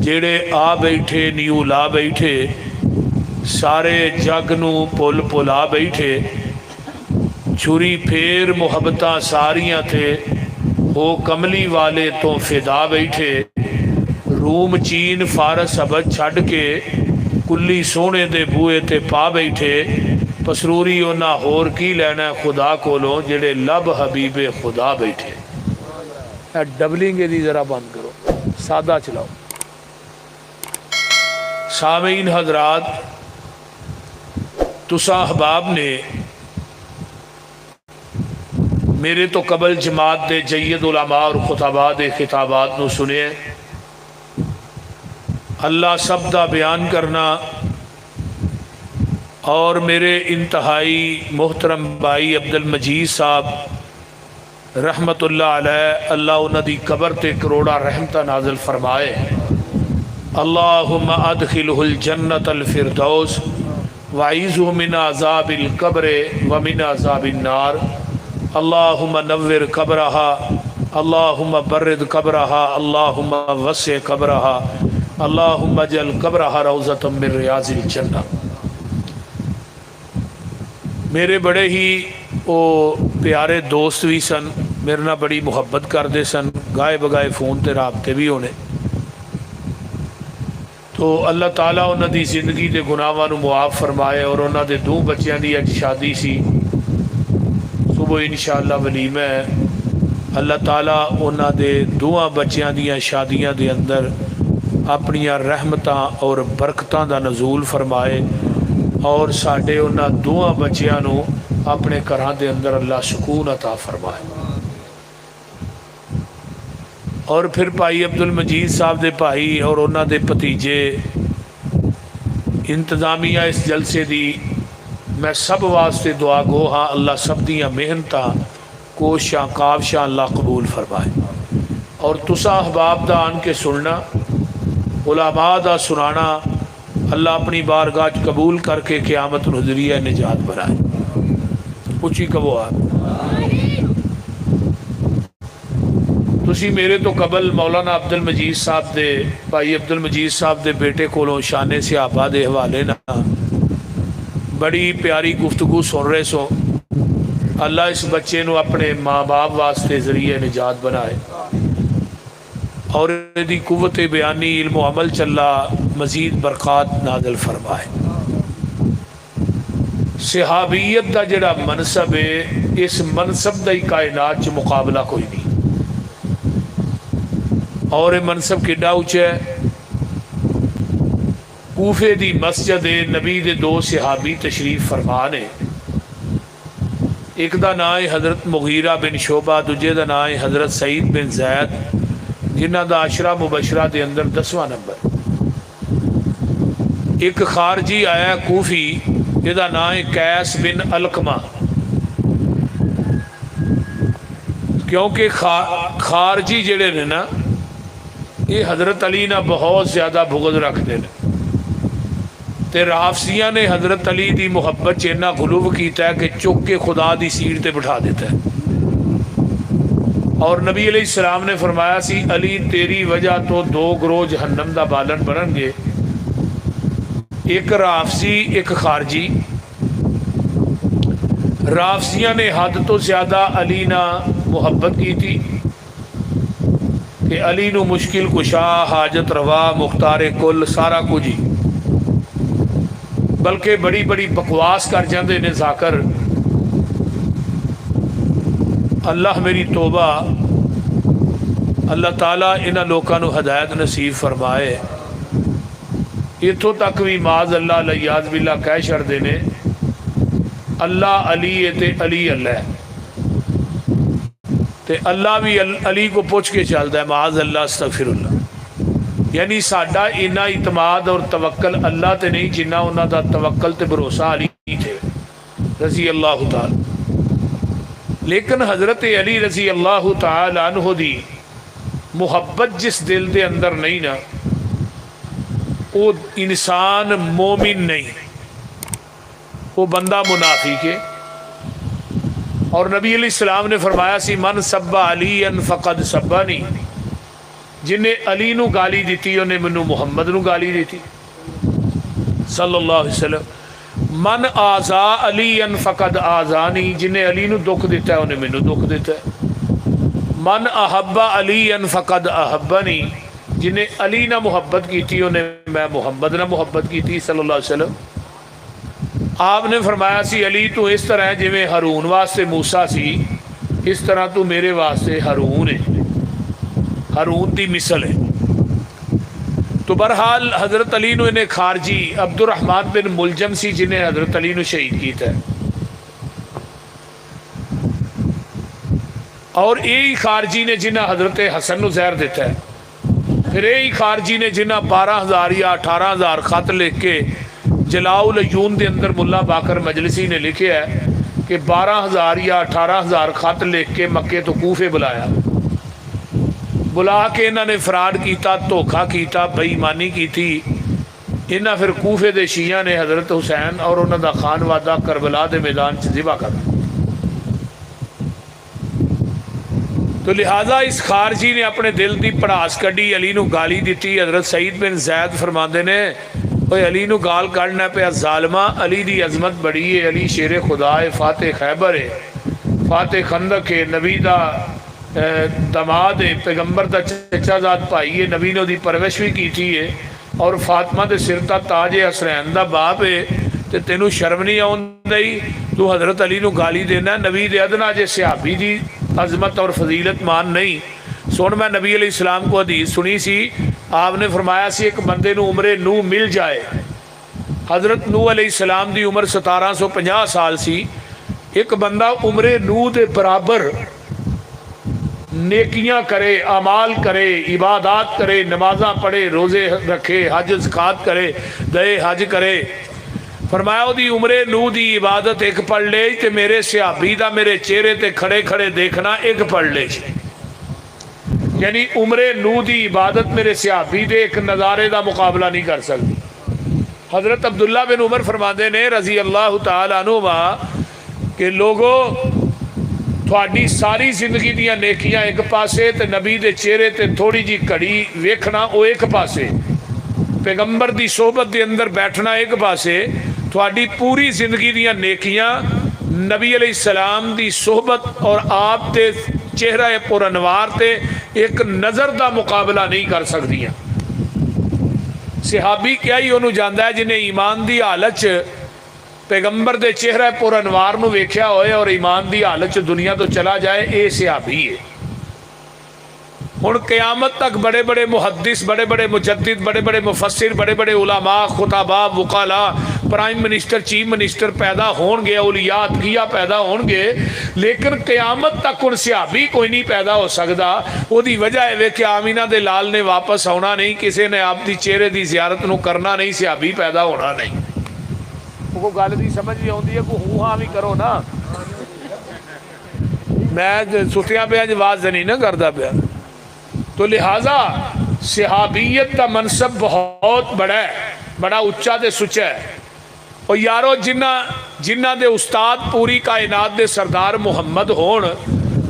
जेड़े आ बैठे नीऊ ला बैठे, सारे जग नू पुल पुला बैठे। छुरी फेर मुहब्बतां सारियां थे, हो कमली वाले तो फिदा बैठे। रूम चीन फारस अबद छड़ के, कुल्ली सोने दे बूए ते पा बैठे। पसरूरी उन्हां होर की लैना खुदा कोलों, जेड़े लब हबीबे खुदा बैठे। डबलिंग दी जरा बंद करो, सादा चलाओ। सामीन हजरात, तुसा अहबाब ने मेरे तो कबल जमात दे जय्यद उलमा और खुताबा दे खिताबात नू सुने। अल्लाह सब दा बयान करना और मेरे इंतहाई मोहतरम भाई अब्दुल मजीद साहब रहमतुल्लाह अलैह, अल्लाह उन्हां दी कबर ते करोड़ा रहमत नाज़िल फरमाए। अल्लाहुम्मा अदखिलहुल जन्नतल फिरदौस वईज़हु मिन अज़ाबिल कब्र व मिन अज़ाबिन नार। अल्लाहुम्मा नव्विर कब्रहा, अल्लाहुम्मा बर्रिद कब्रहा, अल्लाहुम्मा वस्से कब्रहा, अल्लाहुम्मा जल कब्रहा रौज़तम मिन रियाज़िल जन्नह। मेरे बड़े ही वो प्यारे दोस्त भी सन, मेरे नाल बड़ी मुहब्बत करते सन, गाए बगाए फ़ोन ते राबते भी होने। तो अल्लाह ताला उन्हां दी जिंदगी के गुनाहां नूं मुआफ़ फरमाए। और उन्हां दे दो बच्चों की अज शादी सी, सुबह इंशाअल्लाह वलीमा है। अल्लाह ताला उन्हां दे दोवां बच्चों दी शादियां दे अंदर अपनियां रहमतां और बरकतां दा नज़ूल फरमाए। और साडे उन्हां दोवां बच्चों नूं अपने घरां दे अंदर अल्लाह सुकून अता फरमाए। और फिर भाई अब्दुल मजीद साहब दे भाई और उन्हां दे भतीजे इंतजामिया इस जलसे दी मैं सब वास्ते दुआ गो हाँ। अल्लाह सब दियां मेहनतां कोशिशां काविशां अल्लाह कबूल फरमाए। और तुसा अहबाब दा आन के सुनना, उलमा दा सुनाना अल्लाह अपनी बारगाह च कबूल करके क़यामत नूं ज़रिया निजात बनाए। उची कहो तुसी मेरे तो कबल मौलाना अब्दुल मजीद साहब दे भाई अब्दुल मजीद साहब दे बेटे कोलों शाने सहाबा दे हवाले ना बड़ी प्यारी गुफ्तगू सुन रहे सो। अल्लाह इस बच्चे नूं अपने माँ बाप वास्ते ज़रिए निजात बनाए और इहदी कुव्वत बयानी इल्म अमल चला मजीद बरक़ात नाज़िल फरमाए। सहाबियत का जिहड़ा मनसब है, इस मनसब का ही कायनात च मुकाबला कोई नहीं। और ये मनसब किड्डा उच्चा है। कूफे दी मस्जिद नबी दे दो सहाबी तशरीफ फरमा ने। एक दा नाम है हज़रत मुगीरा बिन शोबा, दूजे का नाम है हज़रत सईद बिन जैद, जिन्हां दा अशरा मुबशरा के अंदर 10वां नंबर। एक खारजी आया कूफी, जिहदा नाम है कैस बिन अलकमा। क्योंकि खारजी जिहड़े ने ना, ये हज़रत अली ना बहुत ज़्यादा भुगत रखते हैं। तो राफसिया ने हज़रत अली की मुहब्बत च इन्ना गुलूब किया है कि चुक के खुदा की सीट पर बिठा देता है। और नबी अलैहिस्सलाम ने फरमाया सी, अली तेरी वजह तो 2 ग्रोह जहन्नम का बालन बननगे, एक राफसी एक खारजी। राफसिया ने हद तो ज़्यादा अली ना मुहब्बत की थी कि अली नू मुश्किल कुशा, हाजत रवा, मुख्तार कुल सारा कुछ ही, बल्कि बड़ी बड़ी बकवास कर जाते ने जाकर। अल्लाह मेरी तोबा, अल्लाह ताला इन्हां लोगों को हदायत नसीब फरमाए। इतों तक भी माज अल्लाह लियाज बिल्ला कह छड़ते ने अल्लाह अली है ते अली अल्लाह है, ते अल्लाह भी अली को पूछ के चलता है, माज अल्लाह अस्तगफिरुल्लाह। यानी साडा इन्ना इतमाद और तवक्कल अल्लाह ते नहीं जिन्ना उन्हां दा तवक्कल ते भरोसा अली थे रजी अल्लाह ताला। लेकिन हज़रत अली रजी अल्लाह ताला अन्हु दी मुहब्बत जिस दिल के अंदर नहीं ना, वो इंसान मोमिन नहीं, वो बंदा मुनाफिक है। और नबी अलैहिस्सलाम ने फरमाया सी, मन सब्बा अलीयन फ़क़द सब्बानी, जिन्हें अली नू गाली दी उन्हें मैनू मुहम्मद नू गाली दी सल्लल्लाहु अलैहि वसल्लम। मन आज़ा अली अन फ़कद आज़ानी, जिन्हें अली नू दुख दिता है उन्हें मैनू दुख दिता है। मन अहब्बा अली अन फ़कद अहब्बनी, जिन्हें अली ना मुहब्बत की उन्हें मैं मुहम्मद ना मुहब्बत की सल्लल्लाहु अलैहि वसल्लम। आपने फरमाया सी अली तू इस तरह है जिवें हारून वास्ते मूसा सी, इस तरह तू मेरे वास्ते हारून है, हारून की मिसल है। तो बहरहाल हज़रत अली नू इन्हें खारजी अब्दुर्रहमान बिन मुलजम सी जिन्हें हज़रत अली नू शहीद किया है, और यही खारजी ने जिन्हें हज़रत हसन नू जहर दिता है, फिर यही खारजी ने जिन्हें 12,000 या 18,000 खत लिख के जलाउल अयून के अंदर मुल्ला बाकर मजलिसी ने लिखे है कि 12,000 या 18,000 खत लिख के मक्के तो कूफे बुलाया, बुला के इन्होंने फराड किया, धोखा किया, बेईमानी की थी। इन्हें फिर कूफे के शिया ने हज़रत हुसैन और उन्होंने खानवादा करबला के मैदान च ज़िबा कर। तो लिहाजा इस खारजी ने अपने दिल की भड़ास कढ़ी, अली नू गाली दी। हज़रत सईद बिन जैद फरमाते ने ओए अली नू गाल कढ़ना पे जालमा, अली की अजमत बड़ी है, अली शेरे खुदा है, फाते खैबर है, फाते खंदक है, नबी का दमाद है, पैगंबर का चचाजाद भाई है, नबी ने उसकी परवरिश भी की थी है, और फातिमा के सिर का ताज है, हसनैन का बाप है, तो तेनू शर्म नहीं आउंदी तू हज़रत अली नू गाली देना। नबी दे अदना जे सहाबी की अजमत और फजीलत मान नहीं। सुन, मैं नबी अलैहिस्सलाम को हदीस सुनी सी, आपने फरमाया सी एक बंदे नू उम्रे नू मिल जाए। हज़रत नूह अलैहिस्सलाम की उम्र 1750 साल सी। एक बंदा उम्रे नूह के बराबर नेकियां करे, अमाल करे, इबादत करे, नमाजा पढ़े, रोज़े रखे, हज ज़कात करे, दे हज करे। फरमाया उदी उम्रे नूह की इबादत एक पढ़ ले तो मेरे सहाबी का मेरे चेहरे ते खड़े खड़े देखना एक पढ़ ले। यानी उम्रे नूह की इबादत मेरे सहाबी के एक नज़ारे का मुकाबला नहीं कर सकती। हज़रत अब्दुल्ला बिन उमर फरमाते ने रजी अल्लाह तआला अन्हुमा कि लोगो थोड़ी सारी जिंदगी दियां नेकियां एक पासे ते नबी दे चेहरे ते थोड़ी जी घड़ी वेखना वो एक पासे, पैगंबर की सोहबत के अंदर बैठना एक पासे, थोड़ी पूरी जिंदगी दियां नेकियां नबी अलैहिस्सलाम की सोहबत और आप दे चेहरा पुरअनवार ते एक नज़र का मुकाबला नहीं कर सकदियां। सहाबी क्या ही उन्होंने जाता है जिन्हें ईमान की हालत च पैगंबर के चेहरा पुरअनवार नूं वेख्या होए और ईमान की हालत च दुनिया तो चला जाए, ये सहाबी है। हुण क़यामत तक बड़े बड़े मुहद्दिस, बड़े बड़े मुजद्दिद, बड़े बड़े मुफस्सिर, बड़े बड़े उलमा, खुताबा, वकाला, प्राइम मिनिस्टर, चीफ मिनिस्टर पैदा होंगे, औलिया अतकिया पैदा होंगे, लेकिन क़यामत तक हुण सहाबी कोई नहीं पैदा हो सकता। उसकी वजह है कि आमीना दे लाल ने वापस आना नहीं, किसी ने आपकी चेहरे की जियारत नूं करना नहीं, सहाबी पैदा होना नहीं। वो गल की समझ नहीं आती है, कोई हूँ हाँ भी करो ना। मैं सुतिया पे आवाज नहीं ना करता पाया। तो लिहाजा सहाबीयत का मनसब बहुत बड़ा है, बड़ा उच्चा ते सुचा है। और यारो जिन्ना दे उस्ताद पूरी कायनात दे सरदार मुहम्मद होन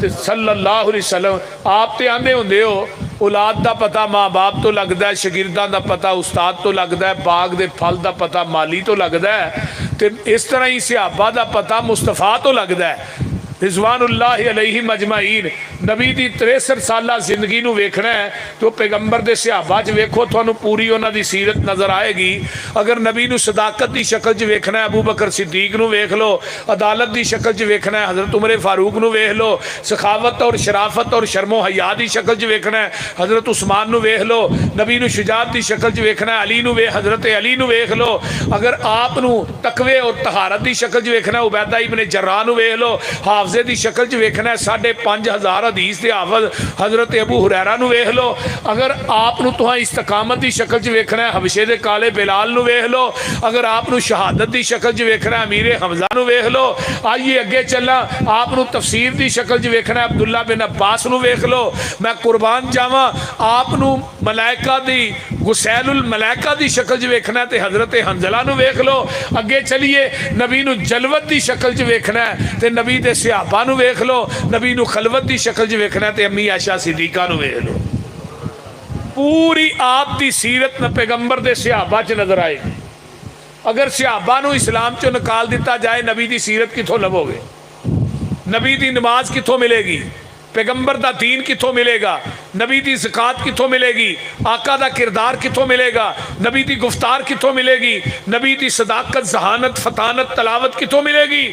ते सल्लल्लाहु अलैहि वसल्लम, आप तो आंदे होंदे हो औलाद का पता माँ बाप तो लगता है, शगिरदा का पता उस्ताद तो लगता है, बाग के फल का पता माली तो लगता है, तो इस तरह ही सहाबा का पता मुस्तफा तो लगता है रिजवानुल्लाहि अलैहिम अजमाइन। नबी की 63 साला जिंदगी नूं वेखना है तो पैगंबर दे सहाबा च वेखो, तुहानूं पूरी उन्हां दी सीरत नज़र आएगी। अगर नबी नूं सदाकत की शक्ल च वेखना है, अबू बकर सिद्दीक नूं वेख लो। अदालत की शक्ल च वेखना है, हज़रत उमर फारूक नूं वेख लो। सखावत और शराफत और शर्मो हया की शक्ल च वेखना है, हज़रत उस्मान नूं वेख लो। नबी नूं शुजाअत की शक्ल च वेखना है, अली नूं हज़रत अली नूं वेख लो। अगर आप नूं तकवे और तहारत की शक्ल च वेखना है, उबैदा इब्ने जर्राह नूं वेख लो। हाफजे की शक्ल च वेखना है, 5,500 हदीस के हाफज हज़रत अबू हुरैरा नूं वेख लो। अगर आप नूं तुहां इस्तकामत की शक्ल च वेखना है, हबशे दे काले बिलाल नूं वेख लो। अगर आप नूं शहादत की शक्ल च वेखना है, अमीर हमजा नूं वेख लो। आइए अगे चलना, आप नूं तफसीर की शक्ल च वेखना है, अब्दुल्ला बिन अब्बास नूं वेख लो। मैं कुर्बान जावां, आप नूं मलाइका दी गुसैलुल मलाइका की शक्ल च वेखना है, तो हज़रत हंजला नूं वेख लो। अगे चलिए, नबी नूं जलवत की शक्ल च वेखना है, तो नबी दे सहाबा वेख लो। नबी नूं खलवत की शक्ल च वेखना है, तो अम्मी आयशा सिद्दीका नूं वेख लो। पूरी आप दी सीरत न पैगंबर दे सहाबा च नजर आएगी। अगर सहाबा नूं इस्लाम चो निकाल दिता जाए, नबी दी सीरत कितों लभोगे? नबी दी नमाज कितों मिलेगी? पैगंबर दा दीन कितों मिलेगा? नबी दी ज़कात कितों मिलेगी? आका दा किरदार कितों मिलेगा? नबी दी गुफ्तार कितों मिलेगी? नबी दी सदाकत, जहानत, फतानत, तलावत कितों मिलेगी?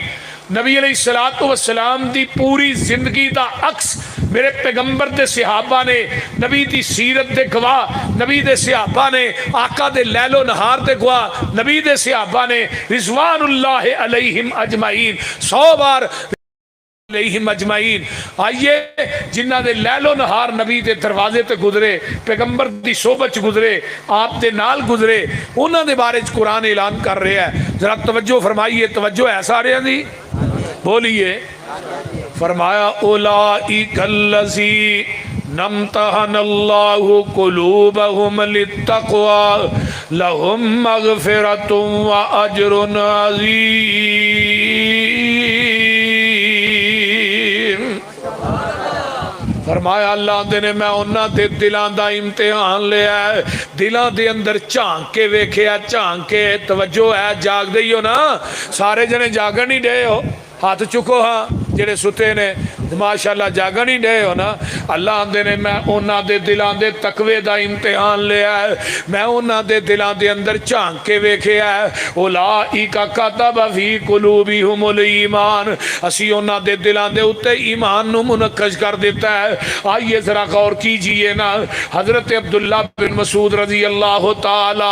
नबी अलैहिस्सलातु वस्सलाम दी पूरी जिंदगी दा अक्स मेरे पैगंबर दे सहाबा ने, नबी दी सीरत दे गवाह नबी दे सहाबा ने, आका दे लैलो नहार दे गवाह नबी दे सहाबा ने, रिजवानुल्लाह अलैहिम अजमाइन, 100 बार अजमाइन। आइए, जिन्हों दे लैलो नहार नबी दे दरवाजे ते गुजरे, पैगंबर दी सोबत गुजरे, आप दे नाल गुजरे, उन्हों दे बारे च कुरान ऐलान कर रहा है। जरा तवज्जो फरमाइए, तवज्जो है सारियां दी, बोलिए। फरमाया उलाइकल्लज़ी नम्तहनल्लाहु कुलूबहुम लित्तक़वा लहुम मग़फ़िरतुम व अज्रुन अज़ीम। फरमाया अल्लाह दे ने मैं उन्हां दे दिलां दा इम्तिहान लिया, दिलां दे अंदर झांक के वेख्या, झांक के। तवज्जो है, जाग दई हो ना? सारे जने जागन ही डे हो? हाथ चुको हाँ जेड़े सुते ने, माशाअल्लाह जागन ही डे हो ना? अल्लाह आंदे ने मैं उन्हां दे दिलां दे तकवे दा इम्तिहान लिया, मैं उन्हां दे दिलां दे अंदर झांक के वेख्या। उलाइका कतब फी कुलूबिहुमुल ईमान, असी उन्हां दे दिलां दे उत्ते ईमान नूं मुनक्कश कर दिता है। आइए जरा गौर कीजिए ना, हजरत अब्दुल्ला बिन मसूद रजी अल्लाह तआला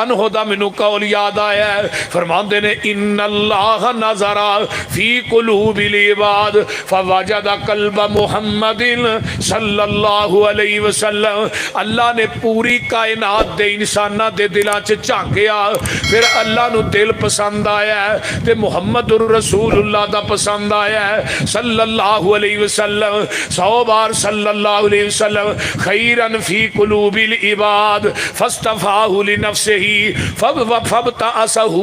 अन्हु दा मैनू कौल याद आया, फरमांदे ने इन्नल्लाह नज़रा फी कुलूबिल इबाद फवजदा कल्ब मुहम्मदिन सल्लल्लाहु अलैहि वसल्लम। अल्लाह ने पूरी कायनात दे इंसानां दे दिलां च झांकिया, फिर अल्लाह नू दिल पसंद आया ते मुहम्मदुर रसूलुल्लाह दा पसंद आया सल्लल्लाहु अलैहि वसल्लम। 100 बार सल्लल्लाहु अलैहि वसल्लम। खैरन फी कुलूबिल इबाद फस्तफाहु लिनफ्सिही फबतअसहु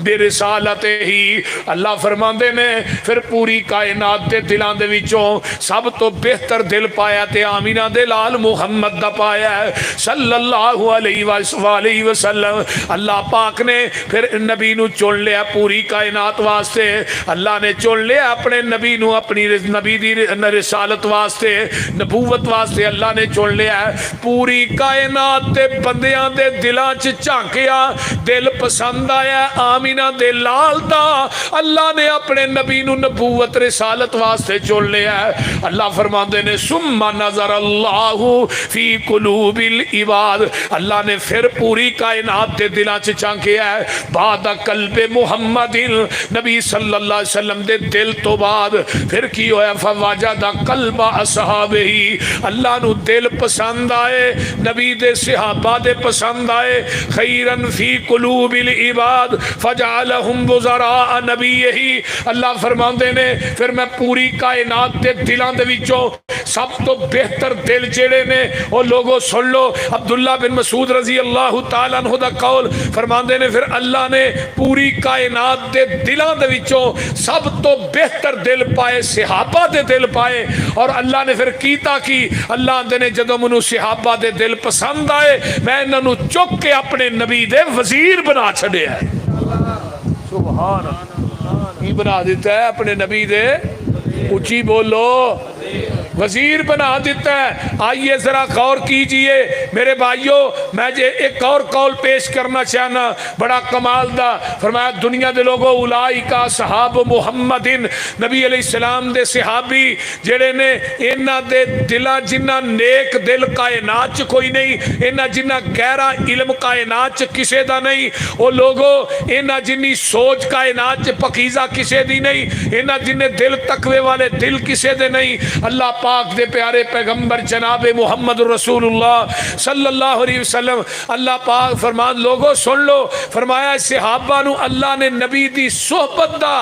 बिरिसालतिही। अल्लाह फरमांदे ने फिर पूरी कायनात दे दिलां दे विचों सब तो बेहतर दिल पाया ते आमीना दे लाल मुहम्मद दा पाया सल्लल्लाहु अलैहि वसल्लम। अल्लाह पाक ने फिर नबी नू चुन लिया पूरी कायनात वास्ते। अल्लाह ने चुन लिया अपने नबी नू, अपनी नबी दी रिसालत वास्ते, नबूवत वास्ते अल्लाह ने चुन लिया। पूरी कायनात दे बंदियां दे दिलां च झांकिया, दिल पसंद आया आमीना दे लाल दा। अल्लाह ने अपने नबी नू नबूवत रिसालत वास्ते चुन लिया। अल्लाह फरमाते ने सुम्मा नज़र अल्लाहु फी कुलूबिल इबाद। अल्लाह ने फिर पूरी कायनात दे दिलां च झांकिया बाद कल्बे मुहम्मदिन, नबी सल्लल्लाहु अलैहि वसल्लम दे दिल तो बाद फिर की होया फवाजदा कल्बा असहाबही। अल्लाह नू दिल पसंद आए, नबी दे सहाबा दे पसंद आए। खैरन फी कुलूबिल इबाद फजअलहुम वज़रा नबीही। अल्लाह फरमाते ने फिर मैं पूरी कायनात दे दिलां दे विचों सब तो बेहतर दिल जेड़े ने वो लोगों सुन लो। अब्दुल्ला बिन मसूद रजी अल्लाह तआला अन्हु दा कौल फरमाते ने फिर अल्लाह ने पूरी कायनात दे दिलां दे विचों सब तो बेहतर दिल पाए, सहाबा दे दिल पाए। और अल्लाह ने फिर कीता कि अल्लाह आंदे ने जदों मैनू सहाबा दे दिल पसंद आए मैं इन्हां नू चुक के अपने नबी दे वजीर बना छड़िया। सुभान अल्लाह, की बना दिता है अपने नबी दे, उची बोलो, वजीर बना दिता है। आइए जरा गौर कीजिए मेरे भाइयों, मैं जे एक और कौल पेश करना चाहना बड़ा कमाल दा। फरमाया दुनिया दे लोगों उलाइका सहाब मुहम्मदिन, नबी अलैहिस्सलाम दे सहाबी जेड़े ने इन्हां दे दिलां जिन्ना नेक दिल कायनात च कोई नहीं, इन्हां जिन्ना गहरा इल्म कायनात च किसे दा नहीं। ओ लोगों इन्हां जिन्नी सोच कायनात च पकीज़ा किसे दी नहीं, इन्हां जिन्ने दिल तकवे वाले दिल किसे दे नहीं। अल्लाह पाक दे प्यारे पैगंबर जनाब मुहम्मद रसूलुल्लाह सल्लल्लाहु अलैहि वसल्लम। अल्लाह पाक फरमान लोगों सुन लो, फरमाया सहाबा नू अल्लाह ने नबी दी सोहबत दा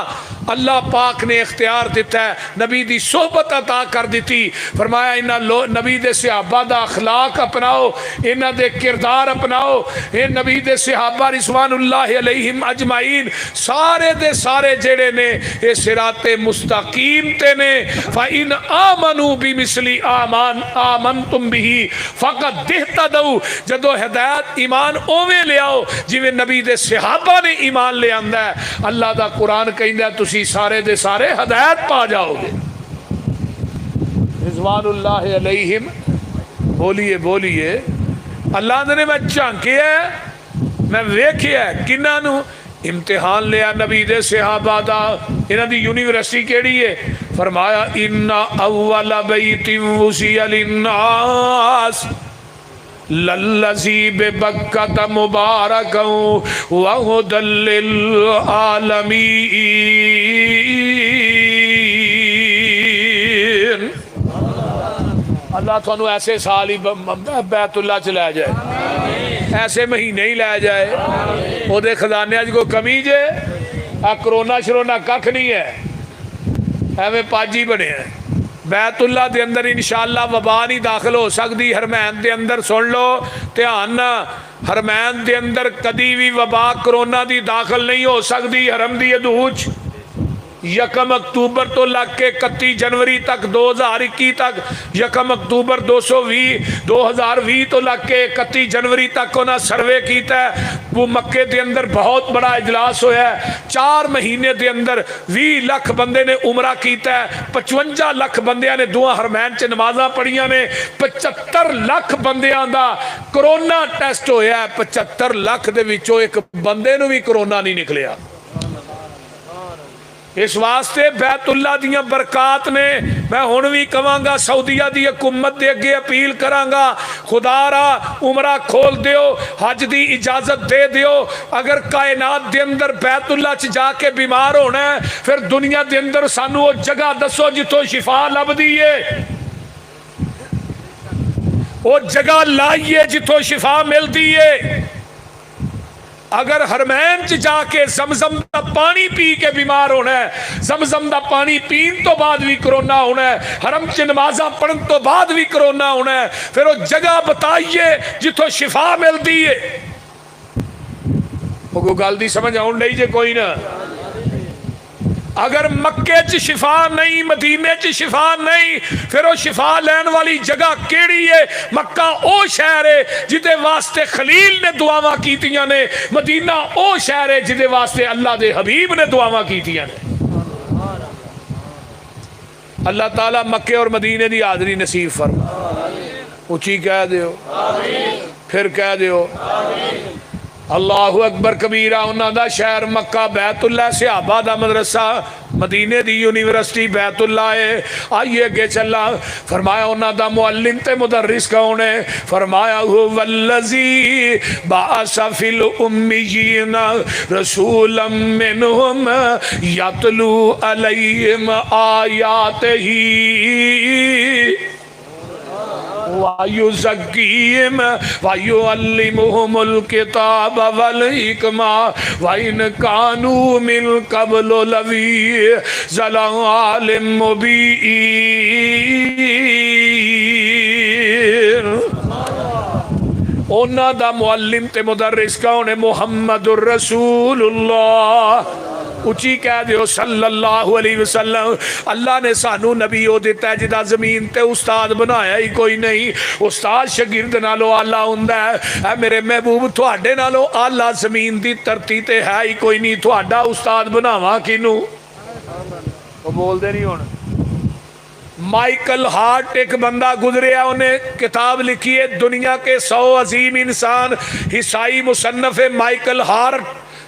अल्लाह पाक ने इख्तियार दिता है, नबी दी सोहबत अता कर दी। फरमाया इन्हां नबी दे सहाबा दा अखलाक अपनाओ, इन्हां दे किरदार अपनाओ। ये नबी दे सहाबा रिज़वानुल्लाह अलैहिम अजमाइन सारे दे सारे जेड़े ने ये सिराते मुस्तकीम ते ने। फ़इन आमनू बिमिसली आमनतुम बिही फ़क़द इहतदऊ। जदों हिदायत ईमान ओवें ले आओ जिवें नबी दे सहाबा ने ईमान ले आंदा है। अल्लाह दा कुरान कहंदा तुसी सारे दे सारे हिदायत पा जाओगे। रिज़वानुल्लाह अलैहिम बोलिए बोलिए। अल्लाह ने मैं झांकिया, मैं वेखिया किन्हां नूं इम्तिहान लिया नबी दे सहाबा दा। इन्हां दी यूनिवर्सिटी केड़ी है? फरमाया इन्ना अव्वल बैतिन वुसिया लिन्नास लल्लज़ी बिबक्कत मुबारकन व हुदल लिल आलमीन। अल्लाह थानू ऐसे साल ही बैतुल्ला च लै जाए, ऐसे महीने ही लै जाए, ओदे खजाने च कोई कमी जे। आ करोना शरोना कख नहीं है, एवें पाजी बने है। बैतुल्ला दे अंदर इंशाअल्लाह वबा नहीं दाखिल हो सकती। हरमैन दे अंदर सुन लो ध्यान, हरमैन दे अंदर कदी भी वबा करोना दी दाखिल नहीं हो सकती। हरम दी हदूद 1 अक्तूबर तो लग के 31 जनवरी तक 2021 तक, 1 अक्तूबर 2020 तो लग के 31 जनवरी तक उन्हें सर्वे किया। वो मक्के के अंदर बहुत बड़ा इजलास होया। 4 महीने के अंदर 20 लाख बंदे ने उमरा किया। 55 लाख बंदियां ने दुआ हरमैन च नमाजा पढ़िया ने। 75 लाख बंदियां दा कोरोना टेस्ट होया। 75 लाख दे विचों एक बंदे नूं भी कोरोना नहीं निकलिया। इस वास्ते बैतुल्ला दियां बरकात ने। मैं हुण भी कहांगा सऊदीया दी हुकूमत दे अगे अपील करांगा, खुदारा उमरा खोल दियो, हज दी इजाजत दे दियो। अगर कायनात दे अंदर बैतुल्ला च जाके बीमार होना है, फिर दुनिया दे अंदर सानू वो जगह दसो जिथों शिफा लभदी है, वो जगह लाइए जिथों शिफा मिलती है। अगर हरमैन च जाके जमजम का पानी पी के बीमार होना है, जमजम का पानी पीन तो बाद भी कोरोना होना है, हरम च नमाजा पढ़न तो बाद भी कोरोना होना है, फिर वो जगह बताइए जिथों शिफा मिलती है। वो गल दी समझ आउण नहीं जे कोई ना। अगर मक्के च शिफा नहीं, मदीने च शिफा नहीं, फिर वो शिफा लैन वाली जगह केड़ी है? मक्का ओ शहर है जिदे वास्ते खलील ने दुआवां कीतियां ने, मदीना ओ शहर है जिदे वास्ते अल्लाह दे हबीब ने दुआवां कीतियां ने। अल्लाह ताला मक्के और मदीने की हाजरी नसीब फरमा। उची कह दियो, फिर कह दियो अल्लाहु अकबर कबीरा। उन्हों का शहर मक्का बैतुल्ला, सहाबा दा मदरसा मदीने दी यूनिवर्सिटी बैतुल्ला है। आइए अगे चला। फरमाया उन्हों का मुअल्लिम ते मुदर्रिस कौन है? फरमाया वल्लज़ी बाअसा फिल उम्मियीन रसूलन मिनहुम यतलू अलैहिम आयातिही वायुज़क्कीहिम वयुअल्लिमुहुमुल किताब वल हिकमा व इन कानू मिन क़ब्लु लफ़ी ज़लालिम मुबीन। उन्हां दा मुअल्लिम ते मुदर्रिस कौन है? मुहम्मदुर रसूलुल्लाह। उची कह दियो सल्लल्लाहु अलैहि वसल्लम। अल्लाह ने सानू नबी वो दिता है जिदा जमीन ते उस्ताद बनाया ही कोई नहीं। उस्ताद शागिर्द नालों आला हुंदा है। मेरे महबूब तुहाडे नालों आला जमीन दी धरती ते है ही कोई नहीं। तुहाडा उस्ताद बनावा किनू? वो बोलते नहीं हुण। माइकल हार्ट एक बंदा गुजरिया, उन्हें किताब लिखी है दुनिया के 100 अजीम इंसान। ईसाई मुसन्नफ है माइकल हार्ट।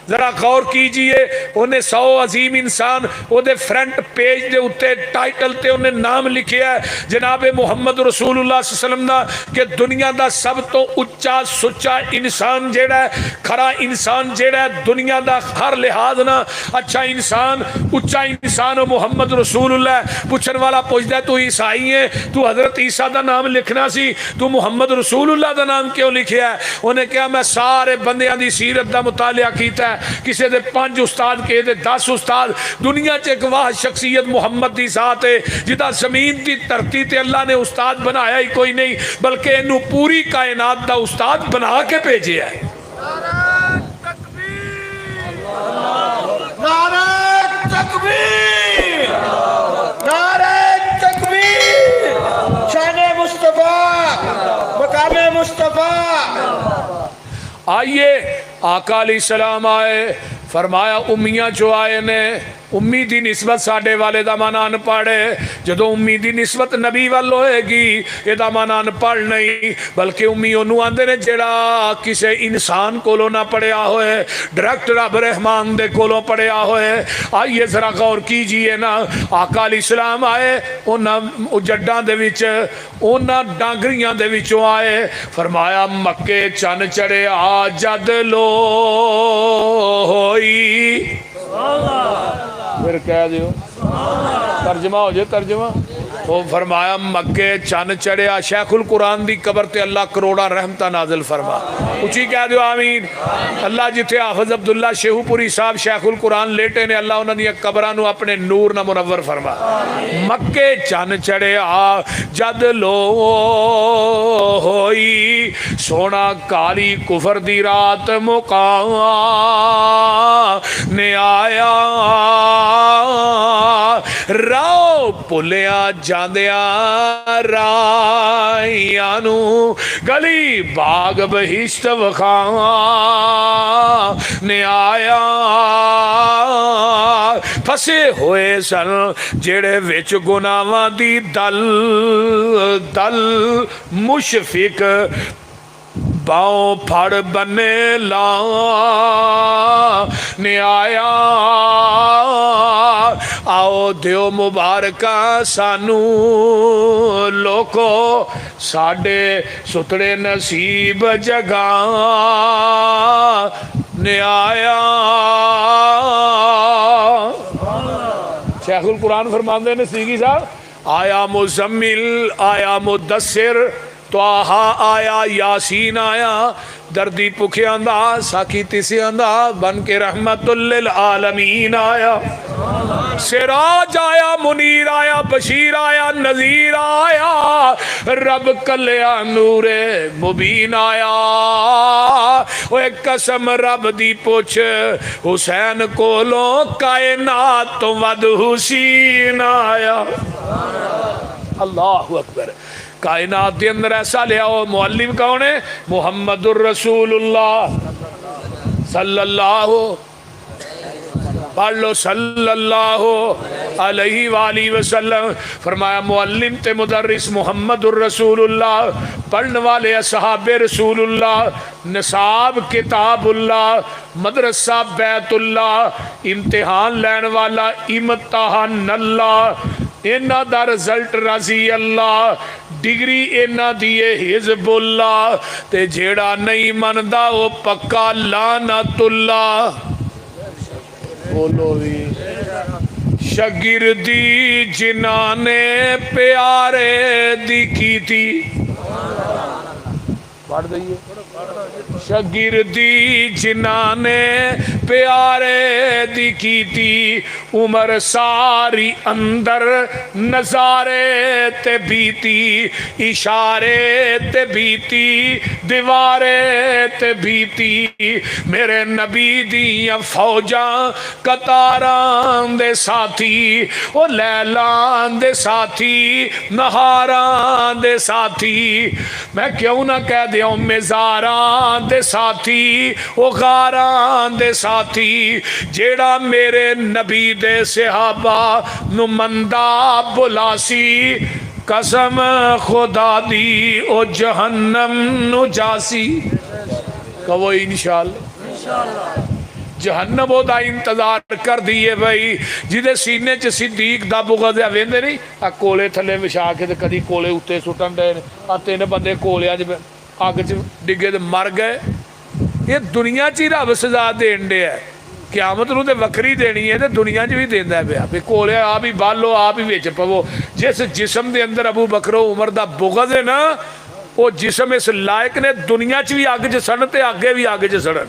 जरा गौर कीजिए, उन्हें 100 अजीम इंसान ओदे फ्रंट पेज के उत्ते टाइटल ते उन्हें नाम लिखे है जनाबे मुहम्मद रसूलुल्लाह सल्लल्लाहु अलैहि वसल्लम के दुनिया का सब तो उच्चा सुच्चा इंसान जेड़ा है, खरा इंसान जेड़ा है, दुनिया का हर लिहाज ना अच्छा इंसान, उच्चा इंसान मुहम्मद रसूलुल्लाह। पूछन वाला पूछता तू ईसाई है, तू हजरत ईसा का नाम लिखना सी, तू मुहम्मद रसूलुल्लाह का नाम क्यों लिखिया है? उन्हें कहा मैं सारे बंदियां दी सीरत का मुतालिया किया, किसी के 5 उस्ताद, किसी के 10 उस्ताद। दुनिया च एक वाह शख्सियत मुहम्मद की साथ है जिदा जमीन की धरती ते अल्लाह ने उस्ताद बनाया ही कोई नहीं, बल्कि इनू पूरी कायनात का उस्ताद बना के भेजे है। आइए आका अलैहिस्सलाम आए, फरमाया उम्मियां जो आए ने, उम्मी की निस्बत साडे वाले का मन अनपढ़ है। जो उम्मी की निस्बत नबी वाल होएगी यदा मन अनपढ़ नहीं, बल्कि उम्मी उन्होंने आते ने जड़ा किसी इंसान कोलों ना पढ़िया होए, डायरैक्ट रब रहमान दे कोलों पढ़िया होए। आइए जरा गौर कीजिए ना, आका अलैहिस्सलाम आए उन्होंने जड्डां दे विच, उन्होंने डांगरियां दे विचों आए। फरमाया मक्के चन चढ़े आ जद लो होई, फिर कह दियो तर्जमा हो जाए तर्जमा। वो फरमाया मक्के चन चढ़िया, शेखुल कुरान दी कबर ते अल्लाह करोड़ा रहमता नाजिल फरमा। उची कह दो आमीन। अल्लाह जिथे हाफिज अब्दुल्ला शेहूपुरी साहब शेखुल कुरान लेटे ने, अल्लाह उन्होंने कबरां अपने नूर ना मुनव्वर फरमा। मक्के चन चढ़िया जद लो होई, सोना काली कुफर दी रात मुका ने आया, राओ भुलिया जांदिया राइयां नू, गली बाग बहिश्त वखावा ने आया। फसे होए सन जेड़े विच गुनाहां दी दल दल, मुशफिक बाओ फड़ बने ला ने आया। आओ दियो मुबारका सानू लोको, साडे सुतड़े नसीब जगा ने आया। शेखुल कुरान फरमाते ने सीगी साहब, आया मुजम्मिल, आया मुदस्सिर, त्वाहा आया, यासीन आया, दर्दी भुखियां दा साकी तिसियां दा बन के रहमतुल लिल आलमीन आया। सिराज आया, मुनीर आया, बशीर आया, नजीर आया, रब कल्या नूरे मुबीन आया। ओए कसम रब दी पुछ हुसैन कोलों कायनात तो वद हुसैन आया। अल्लाहु अकबर। कायनात के अंदर ऐसा लिया हो, मुअल्लिम कौन है? मुहम्मदुर रसूलुल्लाह सल्लल्लाहु, पढ़ लो सल्लल्लाहु अलैहि वाली वसल्लम। फरमाया मुअल्लिम ते मुदर्रिस मुहम्मदुर रसूलुल्लाह, पढ़ने वाले असहाबे रसूलुल्लाह, निसाब किताबुल्लाह, मदरसा बैतुल्लाह, इम्तिहान लैन वाला इम्तिहान अल्लाह, इन्हां दा रिजल्ट रजी अल्लाह, डिग्री इन्हां दी हिजबुल्लाह, ते जेड़ा नहीं मनदा वो पक्का लानतुल्लाह। बोलो भी शगिर्दी जिन्हां ने प्यारे दी की थी, पढ़ दइए। शगिर्दी जिन्हां ने प्यारे दी की थी, उमर सारी अंदर नजारे ते बीती, इशारे ते बीती, दीवारे ते बीती, मेरे नबी दियां फौजां कतारां दे साथी, ओ लैलां दे साथी, नहारां दे साथी, मैं क्यों ना कह दिया मेजारां दे साथी, ओ गारां दे साथी, जेड़ा मेरे नबी दे सहाबा नु मंदा बुलासी, कसम खुदा दी ओ जहन्नम नु जासी। कहो इंशाअल्लाह। जहन्नम ओदा इंतजार कर दिए भाई, जिदे सीने च सिद्दीक दा बुग़ज़ है। वेंदे नहीं आ कोले थले विछा के, कदी कोले उत्ते सुटन दे, आ 3 बंदे कोलियां च अग च डिगे ते मर गए। ये दुनिया च ही रब सजा देन दे है, क्यामत नूं ते वक्री देनी है, तो दुनिया च भी देंदा पिया भी कोले आप ही बालो, आप ही विच पवो। जिस जिसम के अंदर अबू बकर उमर दा बुग़ज़ है ना, वो जिसम इस लायक ने दुनिया च भी अग च सड़न ते अगे भी अग च सड़न।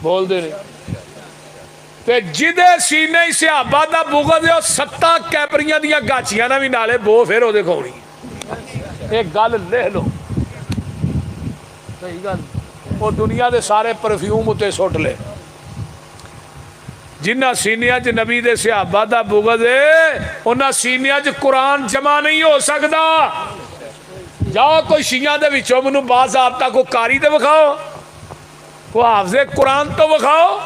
बोलते नहीं। ते जिदे सीने सिहाबा दा बुगद है 7 कैपरियां दियां गाचियां ना भी नाले बो फिर ओदे खोनी। एक गल लिख लो, सही गल। वो दुनिया के सारे परफ्यूम उत्ते सुट ले। जिन्ना सीनिया च नबी दे सिहाबा दा बुगद है उन्हां सीनिया च कुरान जमा नहीं हो सकता। जाओ कोई शिया दे विचों मैनू बाज़ाब्ता को कारी तो विखाओ, को हाफिज़े कुरान तो विखाओ।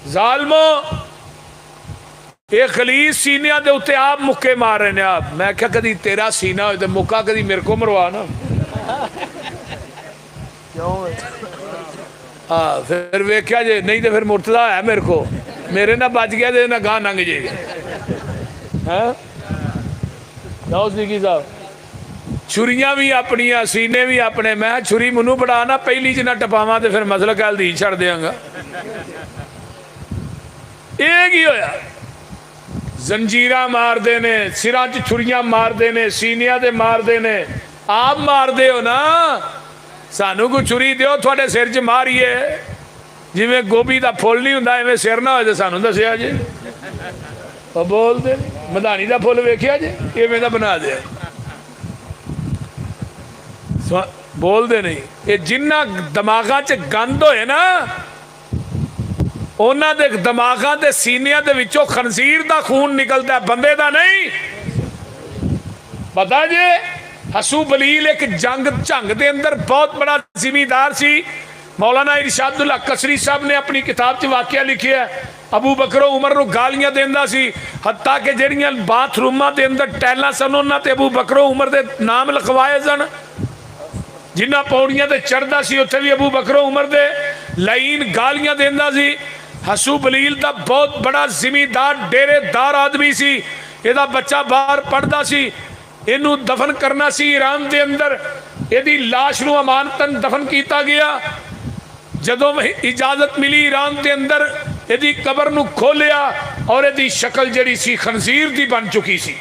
जालमो ये खलीस सीनिया दे उत्ते आप मुक्के मार रहे हैं। आप मैं क्या कदी तेरा सीना हो तो मुक्का कदी मेरे को मरवा ना। क्यों? हाँ फिर वेख्या जे नहीं तो फिर मुर्तदा है मेरे को, मेरे ना बच गया तो ना गाह लंघ जाएगा। है जाओ सिद्दीकी साहब, छुरियां भी अपनिया सीने भी अपने। मैं छुरी मैनू फड़ा ना पहली च ना टपावा तो फिर मसल गल दी छड़ देंगा। ये की होया? जंजीरा मारते ने, सिरा च छुरियां मारते ने, सीनिया ते मारते ने। आप मारते हो ना, सानू को छुरी दो थोड़े सिर च मारिए। जिमें गोभी का फुल नहीं होंदा इवें सिर ना हो तो सानू दसिया जे। बोलते मधानी का फुल वेख्या जे इवें दा बना दिया। बोलते नहीं। ये जिन्ना दिमागा च गंद होए ना उन्हां दे दिमागां दे सीनिया दे विचों खनजीर दा खून निकलता है, बंदे दा नहीं। पता जे हसू बलील एक जंग झंग दे अंदर बहुत बड़ा जिमीदार सी। मौलाना इरशादुल हक कसरी साहब ने अपनी किताब च वाकया लिखिया है। अबू बकर उमर नूं गालियां देंदा सी, हत्ता कि जिहड़ियां बाथरूमां दे अंदर टैलां सन उन्हां ते अबू बकर उमर दे नाम लिखवाए सन। जिन्हां पौड़ियां ते चढ़दा सी उत्थे भी अबू बकर उमर दे लाइन गालियां देंदा सी। हसू बलील दा बहुत बड़ा जिमीदार डेरेदार आदमी सी। इहदा बच्चा बाहर पढ़दा सी, इनू दफन करना सी ईरान दे अंदर। इहदी लाश नूं अमानतन दफन किया गया। जदों इजाजत मिली ईरान के अंदर इहदी कबर नूं खोलिया और इहदी शक्ल जिहड़ी सी खनजीर दी बन चुकी सी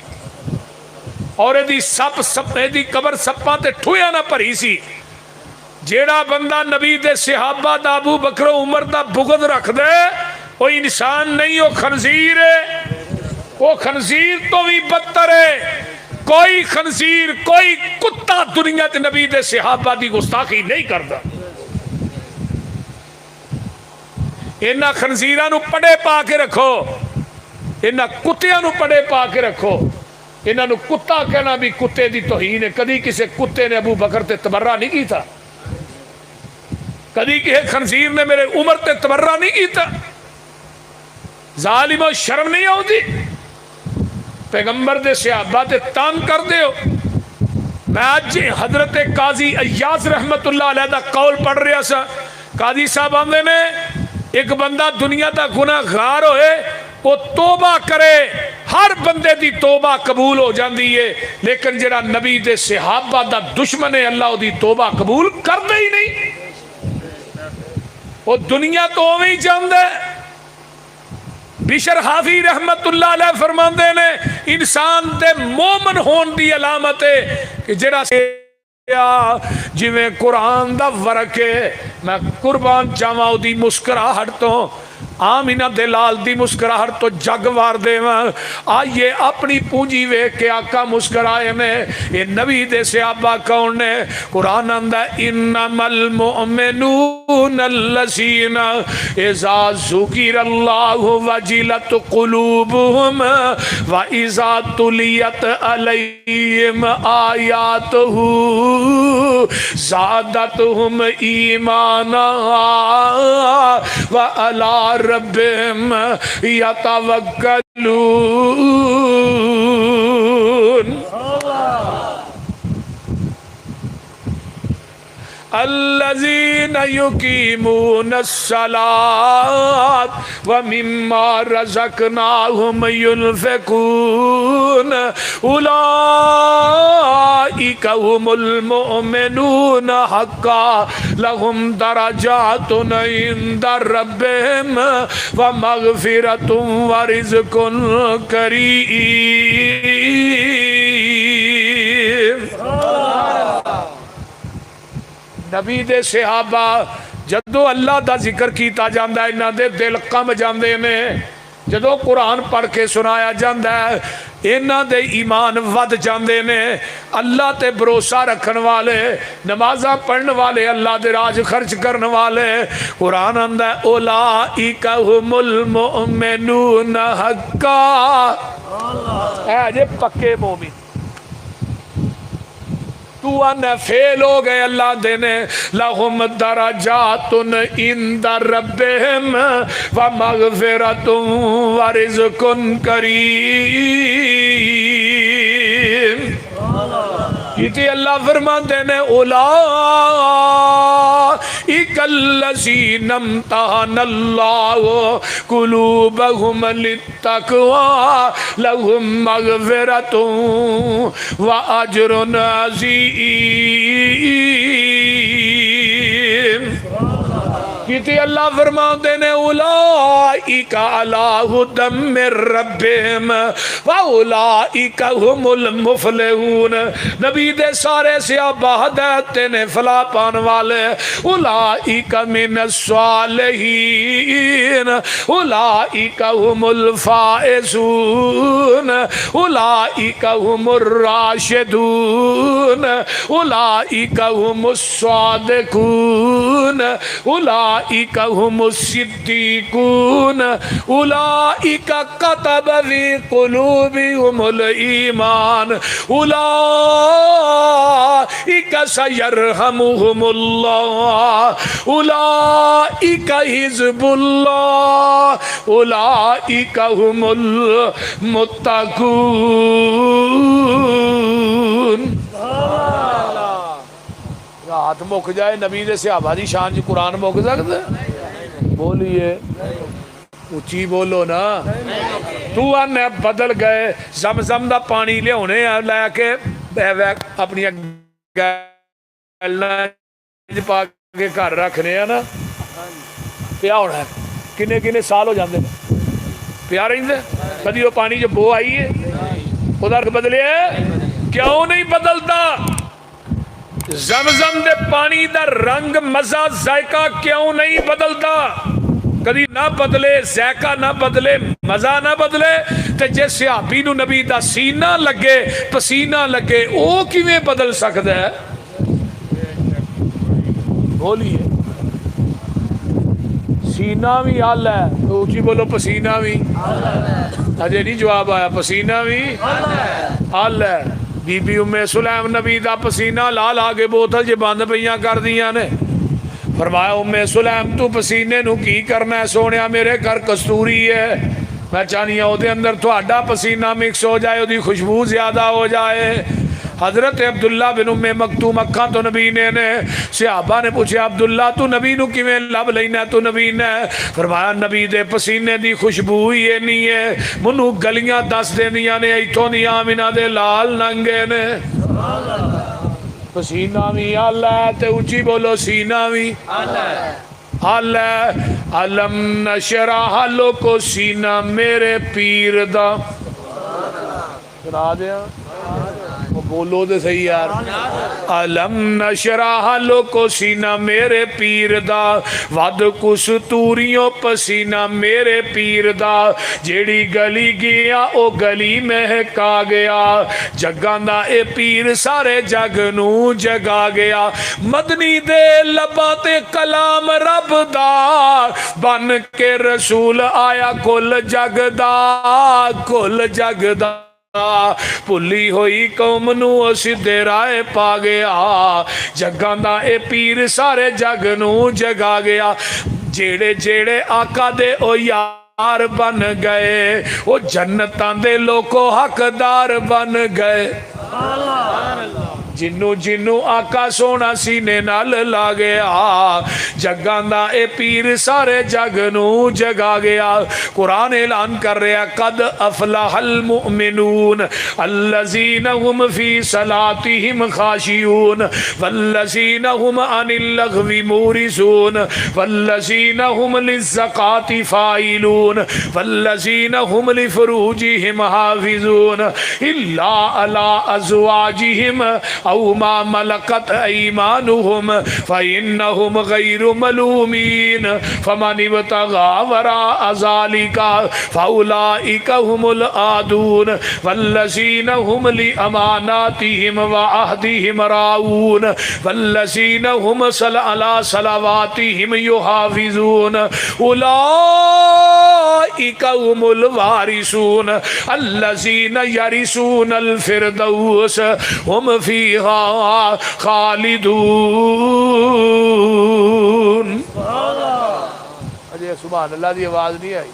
और इहदी इहदी कबर सप्पां ते ठूहियां ना भरी सी। जेड़ा बंदा नबी दे सिहाबा दा अबू बकर उमर दा बुगद रख दे वो इंसान नहीं, वो खनजीर है। वो खनजीर तो भी बदतर है। कोई खनजीर कोई कुत्ता दुनिया च नबी दे सिहाबा दी गुस्ताखी नहीं करता। इन्हां खनजीरां नूं पड़े पा के रखो, इन्हां कुत्तियां नूं पड़े पा के रखो। इन्हां नूं कुत्ता कहना भी कुत्ते दी तौहीन है। कदी किसी कुत्ते ने अबू बकर ते तबर्रा नहीं कीता, कदी किसी खनजीर ने मेरे उमर ते तबर्रा नहीं कीता। जालिमो शर्म नहीं आउंदी? पैगंबर दे सिहाबा ते तंग कर दे हो। मैं अज हजरत काजी अय्याज रहमतुल्लाह अलैह दा कौल पढ़ रहा सा। काजी साहब आंदे ने एक बंदा दुनिया का गुनाहगार होए वो तोबा करे, हर बंदे दी तोबा कबूल हो जाती है, लेकिन जरा नबी दे सिहाबा दा दुश्मन है अल्लाह उहदी तोबा कबूल करदे ही नहीं। वो दुनिया तो उवें ही चाहता है। बिशर हाफी रहमतुल्लाह अलैह फरमाते ने इंसान दे मोमन होने की अलामत है कि जरा जिवें कुरान दा वर्क है। मैं कुर्बान जावां उहदी मुस्कुराहट तो, आमिना दे लाल दी मुस्कुराहट तो जग वार देवां। आइए अपनी पूंजी वेख के आका मुस्कुराए ने। ये नबी दे सिहाबा कौन ने? कुरान आंदा इन्नमल मुमिनून अल्लज़ीना इज़ा ज़ुकिरल्लाहु वजिलत क़ुलूबुहुम व इज़ा तुलियत अलैहिम आयातुहु ज़ादतहुम ईमाना व अला रब्बिहिम यतवक्कलून। अल्लज़ीना युकीमूनस्सलात व मिम्मा रज़क़नाहुम युनफ़िक़ून उलाइका हुमुल मुमिनून हक़्क़ा लहुम दरजातुन इंदा रब्बिहिम व मग़फ़िरतुन व रिज़्क़ुन करीम। नबी दे सिहाबा जदों अल्लाह का जिक्र किया जाता है इन्हां दे दिल कम जाते ने। जदों कुरान पढ़ के सुनाया जाता है इन्हां दे ईमान वध जाते ने। अल्लाह ते भरोसा रखने वाले, नमाजा पढ़ने वाले, अल्लाह दे राज खर्च करने वाले, कुरान आंदा उलाइका हुमुल मुमिनून हक्का, ऐ जे पक्के मोमिन। तू आना फेल हो गए, अल्लाह देने लहुम दरजातुन इंदा रब्बिहिम व मगफिरतुन व रिज़्कुन करीम। इति अल्लाह फरमाते ने उलाइकल्लज़ीना इम्तहनल्लाहु कुलूबहुम लित्तक़वा लहुम मगफिरतुन व अज्रुन अज़ीम। किती अल्लाह फरमाते ने उलाइका अला हुदम मिर रब्बिहिम व उलाइका हुमुल मुफलिहून। नबी दे सारे सहाबा हिदायत ने फलाह पाने वाले। उलाइका मिनस सालिहीन उलाइका हुमुल फाइजून उलाइका हुमुर राशिदून उलाइका हुमुस सादिकून उलाइका हुमुस सिद्दीकून उलाइका कतब फी कुलूबिहिमुल ईमान उलाइका सयरहमुहुमुल्लाह उलाइका हिज़्बुल्लाह उलाइका हुमुल मुत्तकून। रात मुक जाए नबी दे सहाबा दी शान च कुरान मुक सकदा? बोलिए उची बोलो ना। तू आने बदल गए जमजम दा पानी लियाने लैके अपनी पा के घर रखने ना, पिया होना किन्ने किन्ने साल हो जाते हैं पिया रहिंदे। कदी वो पानी जो बो आई है उधर बदले क्यों नहीं बदलता? ज़मज़म दे पानी दा रंग मजा जायका क्यों नहीं बदलता? कदी ना बदले, जायका ना बदले, मजा ना बदले। ते जे सहाबी नूं नबी दा सीना लगे, पसीना लगे, वो किवें बदल सकदा है? बोलिए। सीना भी हल है, ऊंची बोलो पसीना भी अजे नहीं जवाब आया। पसीना भी हल है। बीबी उम्मे सुलैम नबी दा पसीना ला ला के बोतल च बंद पईयां कर दियां ने। फरमाया उम्मे सुलैम तू पसीने नू की करना है? सोनिया मेरे घर कस्तूरी है, मैं चाहनी ओदे अंदर तुहाडा पसीना मिक्स हो जाए, ओदी खुशबू ज्यादा हो जाए। हजरत अब्दुल्ला बिन उम्मे मकतूम अखा तो नबी ने सहाबा ने पूछा अब्दुल्ला तू नबी नू किवें लब लेना? तू नबी ने फरमाया नबी दे पसीने दी खुशबू ही नहीं है, मैनू गलियां दस देंदियां ने इथों दी आमिना दे लाल नंगे ने। पसीना भी हल है ते उची बोलो सीना भी हल है। अलम नशरह लोको सीना मेरे पीर दा सुना दिया बोलो तो सही यार। अलम नशरह लोको सीना मेरे पीर दा वद कुछ तूरियों पसीना मेरे पीर दा। जेड़ी गली गया ओ गली महका गया, जगां दा ए पीर सारे जग नू जगा गया। मदनी दे लबां ते कलाम रब दा बन के रसूल आया कुल जग दा, कुल जग दा। भुली हुई कौम नू सीधे राह पा गया, जगां दा ए पीर सारे जग नू जगा गया। जेड़े जेड़े आका दे ओ यार बन गए, ओ जन्नतां दे लोको हकदार बन गए। जिन्नू जिन्नू आका सोना सीने नाल ला गया, जगां दा ए पीर सारे जग नू जगा गया। कुरान ऐलान कर रहा कद अफलहल मुमिनून अल्लज़ीना हुम फी सलातिहिम खाशियून वल्लज़ीना हुम अनिल लग़वी मूरिसून वल्लज़ीना हुम लिज़्ज़काति फ़ाइलून वल्लज़ीना हुम लिफ़ुरूजिहिम हाफ़िज़ून इल्ला अला अज़वाजिहिम औ मा मलकत ऐमानुहुम फ़इन्नहुम गैरु मलूमीन फमन इब्तगा वरा ज़ालिका फ़उलाइका हुमुल आदून वल्लज़ीना हुम लि अमानातिहिम व अहदिहिम राऊन वल्लज़ीना हुम अला सलावातिहिम युहाफ़िज़ून उलाइका हुमुल वारिसून अल्लज़ीना यरिसूनल फ़िरदौस हुम फ़ीहा खालिदून। अजय सुभान अल्लाह की आवाज़ नहीं आई।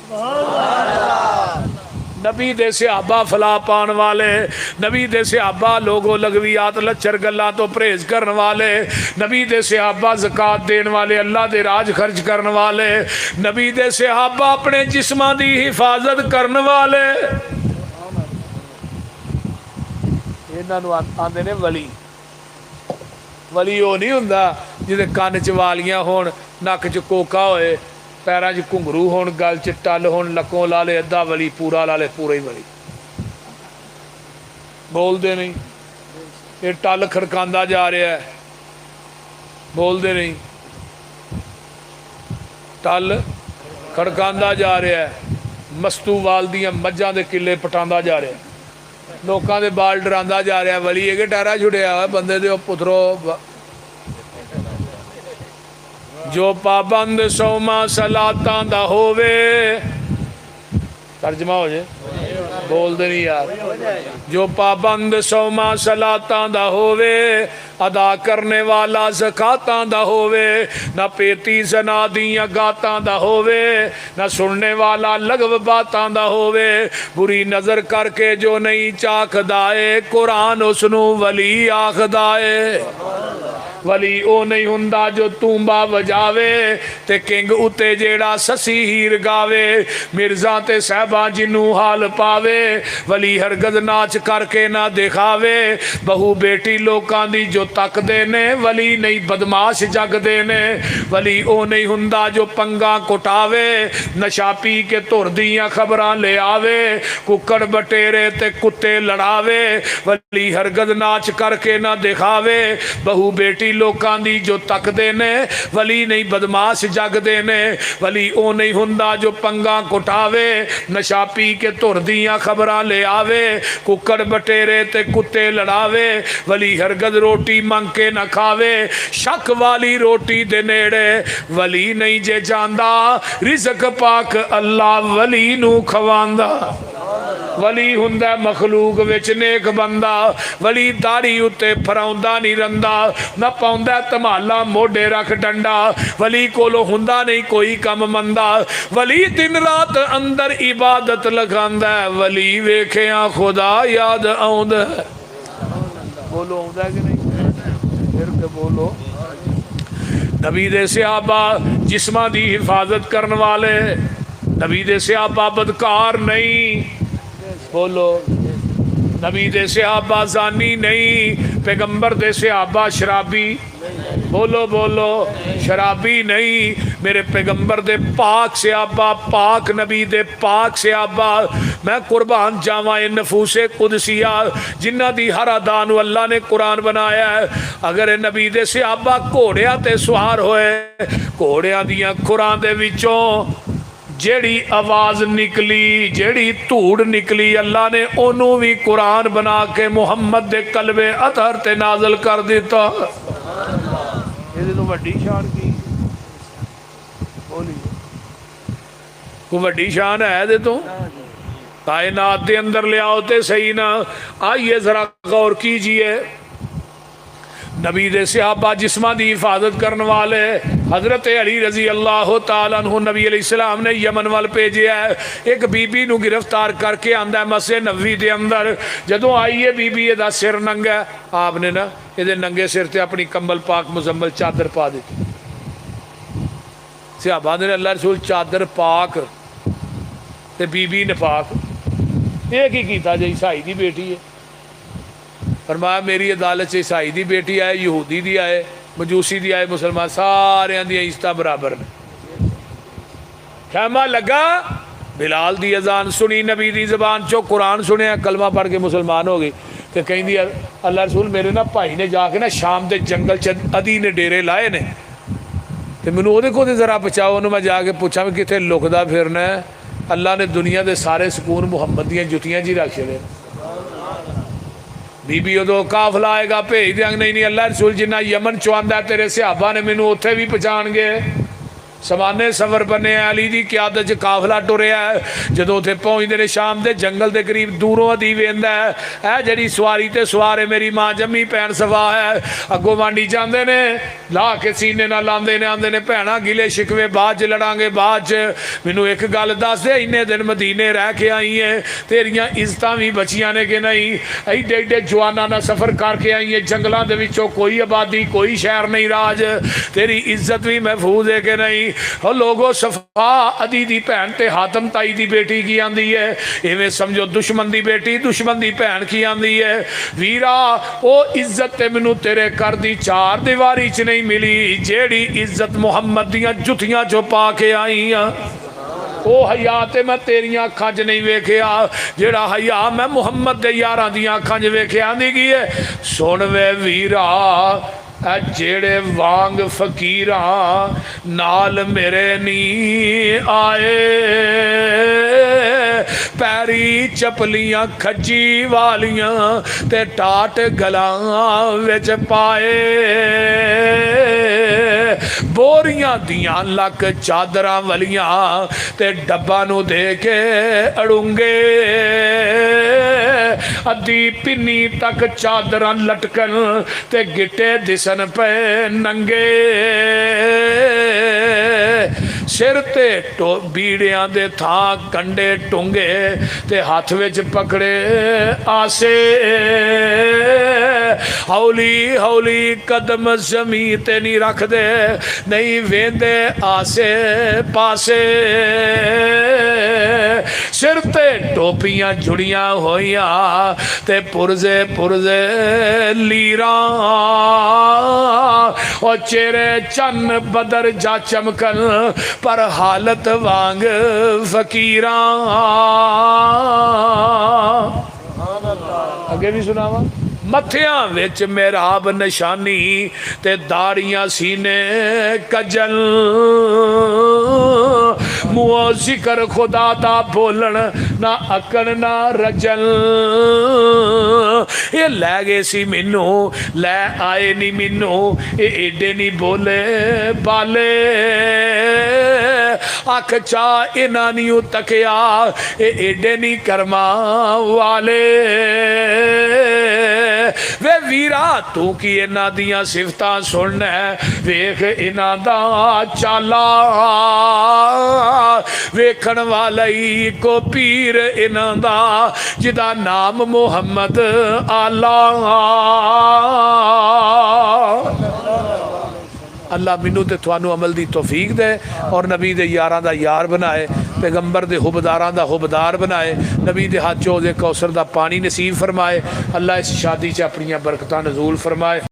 नबी दे सहाबा फला पान वाले, नबी दे सहाबा लोगों लगवियात लच्छर गल्लां तो परहेज करने वाले, नबी दे सहाबा ज़कात देने वाले, अल्लाह दे राज खर्च करने वाले, नबी दे सहाबा अपने जिस्मां दी हिफाजत करने वाले। इन्हां नूं आंदे ने वली। वली वो नहीं हुंदा जिहदे कन्न च वालियां होण, नक च कोका होए, पैरों च घुंघरू होण, गल च टल होण, लक्कों ला ले अद्धा वली, पूरा ला ले पूरा ही वली। बोलते नहीं, ये टल खड़कांदा जा रहा है, बोलते नहीं, टल खड़कांदा जा रहा है, मस्तूवाल दियां मझां दे किले पटांदा जा रहा है, लोगों के बाल डरांदा जा रहा है। वली है कि टहरा छुड़िया हुआ बंदे दे पुत्रो। जो पाबंद सौमा सलातां दा होवे, तर्जमा हो जाए, बोलते नहीं यार। जो पाबंद सौमा सलातां दा होवे, अदा करने वाला ज़कातां दा होवे, ना पेती जना दियां गातां दा होवे, ना सुनने वाला लगव बातां दा होवे, बुरी नज़र करके जो नहीं चाखदा है, कुरान उसनू वली आखदा है। वली ओ नहीं हुंदा जो तूंबा वजावे ते किंग उते जेड़ा ससी हीर गावे, मिर्जा ते साहबा जिन्नू हाल पावे, वली हरगज नाच करके ना दिखावे, बहू बेटी लोकां दी जो तकदे ने, वली नहीं बदमाश जगदे ने। वली ओ नहीं हुंदा जो पंगा कुटावे, नशा पी के धुर दियां खबरां ले आवे, कुकड़ बटेरे ते कुत्ते लड़ावे, वली हरगज नाच करके ना दिखावे, बहू बेटी लोकां दी जो तकदे ने, वली नहीं बदमाश जगदे ने। वली ओ नहीं हुंदा जो पंगा कुटावे, नशा पी के धुर दियां खबरां ले आवे, कुकड़ बटेरे ते कुत्ते लड़ावे, वली हरगज रोटी मंग के न खावे, शक वाली रोटी दे नेड़े वली नहीं जे जांदा, रिज़क पाक अल्लाह वली नू खवांदा। वली हुंदा मखलूक विच नेक बंदा, वली दाढ़ी उत्ते फराउंदा नहीं रंदा, न पाउंदा धमाला मोढे रख डंडा, वली कोलों हुंदा नहीं कोई कम मंदा, वली दिन रात अंदर इबादत लगांदा, वली वेखिया खुदा याद आउंदा। बोलो आउंदा कि नहीं? फिर के बोलो। नबी दे सहाबा जिस्मां दी हिफाजत करने वाले, नबी दे सहाबा बदकार नहीं। बोलो। नबी दे सहाबा जानी नहीं, पैगंबर दे सहाबा शराबी। बोलो बोलो, शराबी नहीं। मेरे पैगंबर दे पाक सहाबा, पाक नबी दे पाक सहाबा, मैं कुर्बान जावा ए नफूसे कुदसिया जिन्ना दी हर अदा नूं अल्लाह ने कुरान बनाया है। अगर नबी दे सहाबा घोड़ियां ते सवार होए, घोड़ियां दियां खुरां दे विचों जेड़ी आवाज़ निकली, जेड़ी धूड़ निकली, अल्लाह ने ओनू भी कुरान बना के मुहम्मद दे कलबे अतहर ते नाजल कर दिता। ये तो वड्डी शान की बोली, कोई वड्डी शान है दे तो कायनात दे अंदर ले आओ ते सही ना। आइए जरा गौर कीजिए, नबी दे सहाबा जिस्मां दी हिफाजत करने वाले हजरत अली रजी अल्लाह तआला अन्हु नबी अलैहिस्सलाम ने यमन वाल भेजा है। एक बीबी नूं गिरफ्तार करके आंदा मस्जिद नबवी दे अंदर। जदों आई है बीबी, इहदा सिर नंगा, आपने ना इहदे नंगे सिर ते अपनी कंबल पाक मुजम्मल चादर पा दी। सहाबा ने अल्लाह रसूल चादर पाक ते बीबी नपाक, ये की कीता जी? ईसाई दी बेटी है। फरमाया मेरी अदालत से ईसाई दी बेटी आए, यहूदी दी आए, मजूसी दी आए, मुसलमान सारियां दी इज्जत बराबर ने। खैमा लगा, बिलाल दी अजान सुनी, नबी दी जबान चो कुरान सुनिया, कलमा पढ़ के मुसलमान हो गई। तो कहिंदी अल्लाह रसूल मेरे ना भाई ने जाके ना शाम के जंगल च अधी ने डेरे लाए ने, तो मैनू वो को जरा बचाओ, उन्होंने मैं जाके पूछा भी कितने लुकदा फिरना है। अल्लाह ने दुनिया के सारे सुकून मुहम्मद दियां जुतियां जी रख छड़े। बीबी उदो काफला आएगा भेज देंगे, नहीं नहीं अल्लाह रसूल जिन्ना यमन चो आंदा तेरे सिहाबा ने मैनू उत्थे भी पहचान गए। समाने सफर बने अली की क्यादत च काफला टुरिया है। जो उत्थे पहुँचते हैं शाम के जंगल के करीब दूरों अदी वेंदा है जी सवारी तो सवार है मेरी माँ जम्मी भैन सफा है। अगों वांडी जाते ने ला के सीने ना लाते ने, आते ने भैना गिले शिकवे बाद च लड़ांगे बाद च। मैनू एक गल दस दे इन्ने दिन मदीने रह के आई है, तेरिया इज्जत भी बचिया ने कि नहीं? एडे एडे जवाना ना सफर करके आई है, जंगलों के विचों कोई आबादी कोई शहर नहीं राज, तेरी इज्जत भी महफूज है कि नहीं? लोगो सफा अदी दी भैन ते हातम ताई दी बेटी की आंदी है, इवें समझो दुश्मन दी बेटी दुश्मन दी भैन की आंदी है। वीरा ओ इज्जत ते मैनू तेरे घर दी चार दीवारी च नहीं मिली, जेड़ी इज्जत मुहम्मद दियां जुतियां चो पा के आई हां। ओ हया ते मैं तेरिया अखा च नहीं वेख्या, जेड़ा हया मैं मुहम्मद दे यारां दियां अखा च वेख्या। आंदी की है सुन वे वीरा, जेड़े वांग फकीरा नाल मेरे नी आए, पैरी चपलियां खज्जी वालियां ते टाट गलां विच पाए, बोरियां दियां लक चादरां वलियां ते डब्बा नू दे के अड़ूंगे, अद्धी पिन्नी तक चादरां लटकन ते गिटे दिसन पे नंगे, सिर ते बीड़ियां दे थां कंडे टुंगे ते हाथ विच पकड़े आसे, हौली हौली कदम जमीन ते नहीं रखदे, नहीं वेंदे आसे पासे, सिर ते टोपियां जुड़ियां होइया ते पुरजे पुरजे लीरा, और चेहरे चन्न बदर जा चमकन पर हालत वांग फकीरा। अगे भी सुनावा मथिया विच मेराब निशानी ते दाड़ियां सीने कजल, मुँह जिक्र खुदा दा बोलन ना अकन ना रजल, ये लै गए सी मैनू लै आए नी मैनू, ये एडे नहीं बोले बाले, अख चा इना नहीं तकिया, ये एडे नहीं कर्मा वाले। वे वीरा तू की इन्हां दियां सिफतां सुन, वेख इन्हां दा चाला, वेखण वाला ही को पीर इन्हां दा जिदा नाम मुहम्मद आला। अल्लाह मैनू ते तुहानू अमल दी तौफीक दे और नबी दे यारां दा यार बनाए, पैगंबर दे हुबदारां दा हुबदार बनाए, नबी दे हाथ चो दे कौसर दा पानी नसीब फरमाए। अल्लाह इस शादी च अपनियां बरकतां नज़ूल फरमाए।